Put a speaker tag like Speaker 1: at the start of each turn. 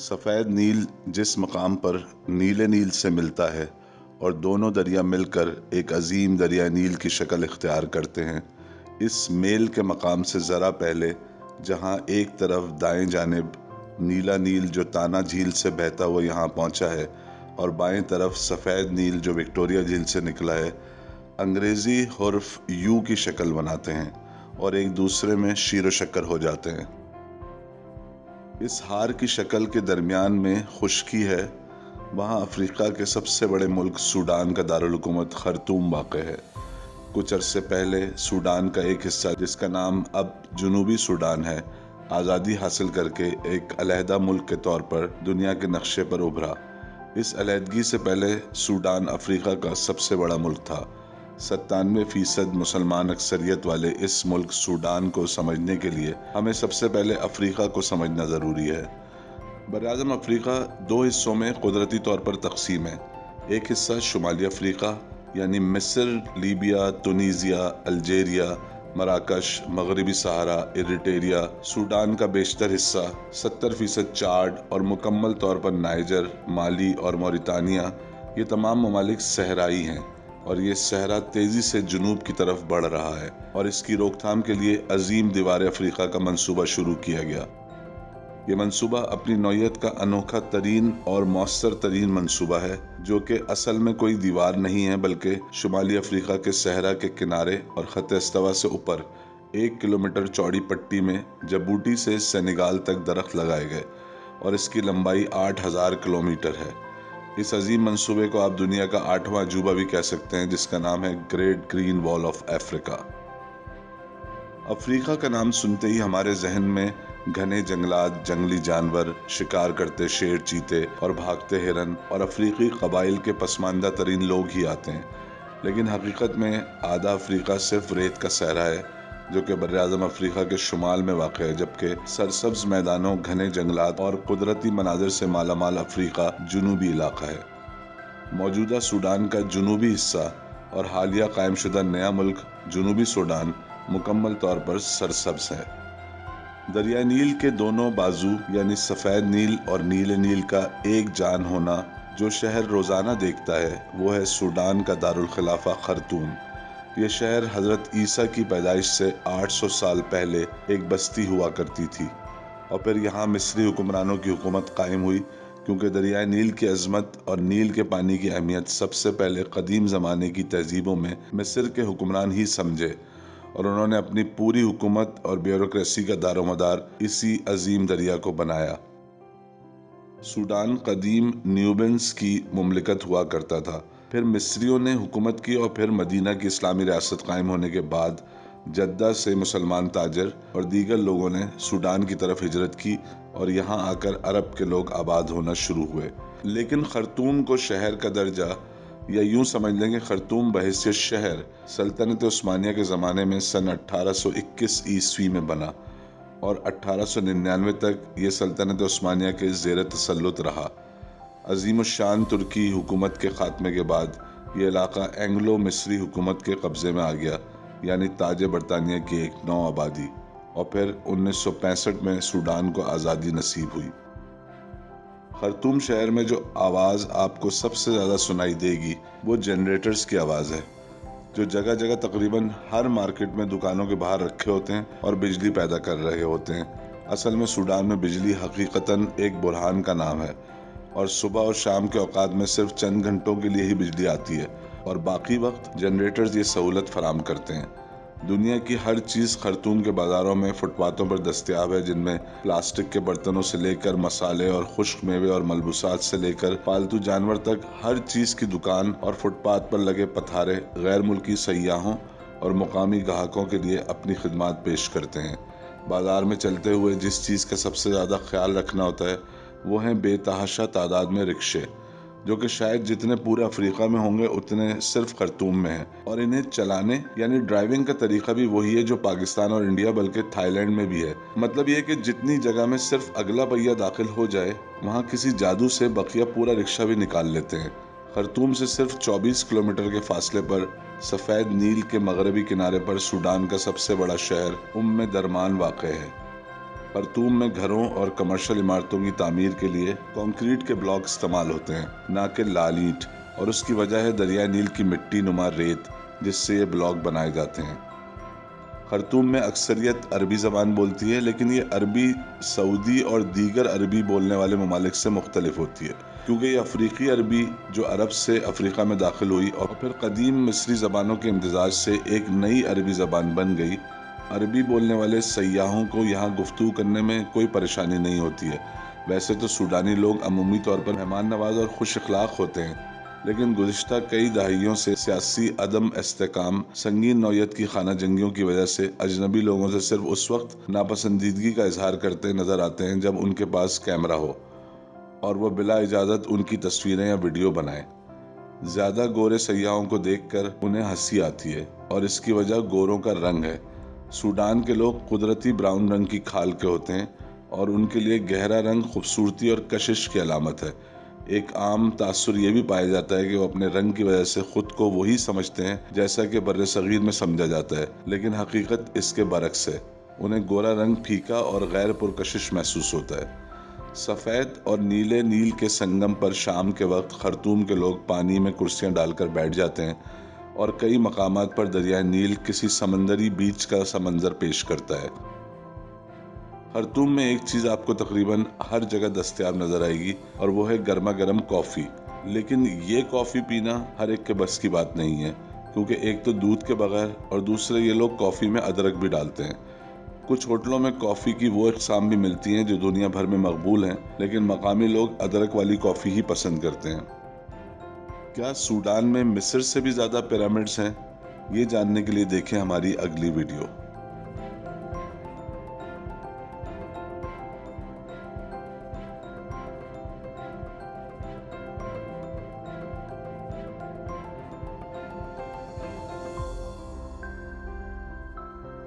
Speaker 1: सफ़ेद नील जिस मकाम पर नीले नील से मिलता है और दोनों दरिया मिलकर एक अजीम दरिया नील की शक्ल इख्तियार करते हैं, इस मेल के मकाम से ज़रा पहले जहाँ एक तरफ दाएं जानिब नीला नील जो ताना झील से बहता हुआ यहाँ पहुँचा है और बाएं तरफ सफ़ेद नील जो विक्टोरिया झील से निकला है, अंग्रेज़ी हुर्फ यू की शक्ल बनाते हैं और एक दूसरे में शीरो शक्कर हो जाते हैं। इस हार की शक्ल के दरमियान में खुश्की है। वहाँ अफ्रीका के सबसे बड़े मुल्क सूडान का दारुल हुकूमत खर्तूम वाक़ है। कुछ अरसे पहले सूडान का एक हिस्सा जिसका नाम अब जनूबी सूडान है, आज़ादी हासिल करके एक अलहदा मुल्क के तौर पर दुनिया के नक्शे पर उभरा। इस अलहदगी से पहले सूडान अफ्रीका का सबसे बड़ा मुल्क था। 97% मुसलमान अक्सरियत वाले इस मुल्क सूडान को समझने के लिए हमें सबसे पहले अफ्रीका को समझना ज़रूरी है। बरआज़म अफ्रीका दो हिस्सों में कुदरती तौर पर तकसीम है। एक हिस्सा शुमाली अफ्रीका यानी मिस्र, लीबिया, तुनीसिया, अल्जीरिया, मराकश, मगरबी सहारा, इरिट्रिया, सूडान का बेशतर हिस्सा, 70% चाड और मुकम्मल तौर पर नाइजर, माली और मौरितानिया, ये तमाम ममालिक सहराई हैं और ये सहरा तेज़ी से जुनूब की तरफ बढ़ रहा है और इसकी रोकथाम के लिए अजीम दीवार अफ्रीका का मंसूबा शुरू किया गया। ये मंसूबा अपनी नौयत का अनोखा तरीन और मौसर तरीन मंसूबा है, जो कि असल में कोई दीवार नहीं है बल्कि शुमाली अफ्रीका के सहरा के किनारे और खत इस्तवा से ऊपर 1 किलोमीटर चौड़ी पट्टी में जबूटी से सेनेगाल तक दरख्त लगाए गए और इसकी लंबाई 8000 किलोमीटर है। इस अजीम मंसूबे को आप दुनिया का 8वां अजूबा भी कह सकते हैं, जिसका नाम है great green wall of Africa. Africa का नाम सुनते ही हमारे जहन में घने जंगलात, जंगली जानवर, शिकार करते शेर, चीते और भागते हिरन और अफ्रीकी कबाइल के पसमानदा तरीन लोग ही आते हैं, लेकिन हकीकत में आधा अफ्रीका सिर्फ रेत का सहरा है जो कि बर्र-ए-आज़म अफ्रीका के शुमाल में वाक़ है, जबकि सरसब्ज मैदानों, घने जंगलात और कुदरती मनाजिर से मालामाल अफ्रीका जुनूबी इलाका है। मौजूदा सूडान का जुनूबी हिस्सा और हालिया कायम शुदा नया मुल्क जनूबी सूडान मुकम्मल तौर पर सरसब्ज है। दरिया नील के दोनों बाजू यानी सफ़ेद नील और नीले नील का एक जान होना जो शहर रोज़ाना देखता है, वो है सूडान का दारुल खिलाफा खर्तूम। ये शहर हज़रत ईसा की पैदाइश से 800 साल पहले एक बस्ती हुआ करती थी और फिर यहाँ मिस्री हुक्मरानों की हुकूमत कायम हुई, क्योंकि दरिया नील की अजमत और नील के पानी की अहमियत सबसे पहले कदीम ज़माने की तहजीबों में मिस्र के हुक्मरान ही समझे और उन्होंने अपनी पूरी हुकूमत और ब्यूरोक्रेसी का दारोमदार इसी अजीम दरिया को बनाया। सूडान कदीम न्यूबियंस की मुमलिकत हुआ करता था, फिर मिस्रियों ने हुकूमत की और फिर मदीना की इस्लामी रियासत कायम होने के बाद जद्दा से मुसलमान ताजर और दीगर लोगों ने सूडान की तरफ हिजरत की और यहाँ आकर अरब के लोग आबाद होना शुरू हुए। लेकिन खर्तूम को शहर का दर्जा, या यूं समझ लेंगे खर्तूम बहैसियत शहर, सल्तनत उस्मानिया के ज़माने में सन 1821 ईस्वी में बना और 1899 तक ये सल्तनत उस्मानिया के ज़ेर तसल्लुत रहा। अज़ीमुश्शान तुर्की हुकूमत के ख़ात्मे के बाद ये इलाका एंग्लो मिस्री हुकूमत के कब्ज़े में आ गया, यानी ताज बरतानिया की एक नौ आबादी, और फिर 1965 में सूडान को आज़ादी नसीब हुई। खर्तूम शहर में जो आवाज़ आपको सबसे ज़्यादा सुनाई देगी वो जनरेटर्स की आवाज़ है, जो जगह जगह तकरीबन हर मार्केट में दुकानों के बाहर रखे होते हैं और बिजली पैदा कर रहे होते हैं। असल में सूडान में बिजली हकीकतन एक बुरहान का नाम है और सुबह और शाम के औकात में सिर्फ चंद घंटों के लिए ही बिजली आती है और बाकी वक्त जनरेटर्स ये सहूलत फराम करते हैं। दुनिया की हर चीज़ खर्तूम के बाज़ारों में फुटपाथों पर दस्तयाब है, जिनमें प्लास्टिक के बर्तनों से लेकर मसाले और खुश्क मेवे और मलबूसात से लेकर पालतू जानवर तक हर चीज़ की दुकान और फुटपाथ पर लगे पथारे गैर मुल्की सयाहों और मुकामी ग्राहकों के लिए अपनी खिदमात पेश करते हैं। बाज़ार में चलते हुए जिस चीज़ का सबसे ज़्यादा ख्याल रखना होता है वो हैं बेतहाशा तादाद में रिक्शे, जो कि शायद जितने पूरे अफ्रीका में होंगे उतने सिर्फ खर्तूम में हैं, और इन्हें चलाने यानी ड्राइविंग का तरीका भी वही है जो पाकिस्तान और इंडिया बल्कि थाईलैंड में भी है। मतलब ये कि जितनी जगह में सिर्फ अगला पहिया दाखिल हो जाए, वहाँ किसी जादू से बकिया पूरा रिक्शा भी निकाल लेते हैं। खर्तूम से सिर्फ 24 किलोमीटर के फासले पर सफ़ेद नील के मगरबी किनारे पर सूडान का सबसे बड़ा शहर उम्मे दरमान वाक़ है। खर्तूम में घरों और कमर्शियल इमारतों की तामीर के लिए कंक्रीट के ब्लॉक इस्तेमाल होते हैं, ना कि लाल ईंट, और उसकी वजह है दरिया नील की मिट्टी नुमा रेत जिससे ये ब्लॉक बनाए जाते हैं। खर्तूम में अक्सरियत अरबी ज़बान बोलती है, लेकिन ये अरबी सऊदी और दीगर अरबी बोलने वाले ममालिक से मुख्तलिफ होती है, क्योंकि ये अफ्रीकी अरबी जो अरब से अफ्रीका में दाखिल हुई और फिर कदीम मिस्री ज़बानों के इम्तिजाज से एक नई अरबी ज़बान बन गई। अरबी बोलने वाले सयाहों को यहाँ गुफ्तगू करने में कोई परेशानी नहीं होती है। वैसे तो सूडानी लोग अमूमी तौर पर मेहमान नवाज और खुश अखलाक होते हैं, लेकिन गुज़िश्ता कई दहाइयों से सियासी अदम इस्तेकाम, संगीन नौयत की खाना जंगियों की वजह से अजनबी लोगों से सिर्फ उस वक्त नापसंदीदगी का इजहार करते नजर आते हैं जब उनके पास कैमरा हो और वह बिला इजाज़त उनकी तस्वीरें या वीडियो बनाए। ज़्यादा गोरे सयाहों को देखकर उन्हें हंसी आती है और इसकी वजह गोरों का रंग है। सूडान के लोग कुदरती ब्राउन रंग की खाल के होते हैं और उनके लिए गहरा रंग खूबसूरती और कशिश की अलामत है। एक आम तासुर यह भी पाया जाता है कि वो अपने रंग की वजह से खुद को वही समझते हैं जैसा कि बर्रे सगीर में समझा जाता है, लेकिन हकीकत इसके बरक्स है। उन्हें गोरा रंग फीका और गैर पुरकशिश महसूस होता है। सफ़ेद और नीले नील के संगम पर शाम के वक्त खर्तूम के लोग पानी में कुर्सियां डालकर बैठ जाते हैं और कई मकामात पर दरिया नील किसी समंदरी बीच का समंजर पेश करता है। खर्तूम में एक चीज़ आपको तकरीबन हर जगह दस्तयाब नज़र आएगी और वो है गर्मा गर्म कॉफ़ी। लेकिन ये कॉफ़ी पीना हर एक के बस की बात नहीं है, क्योंकि एक तो दूध के बगैर और दूसरे ये लोग कॉफ़ी में अदरक भी डालते हैं। कुछ होटलों में कॉफ़ी की वो इक़साम भी मिलती हैं जो दुनिया भर में मकबूल हैं, लेकिन मकामी लोग अदरक वाली कॉफ़ी ही पसंद करते हैं। क्या सूडान में मिस्र से भी ज़्यादा पिरामिड्स हैं? ये जानने के लिए देखें हमारी अगली वीडियो।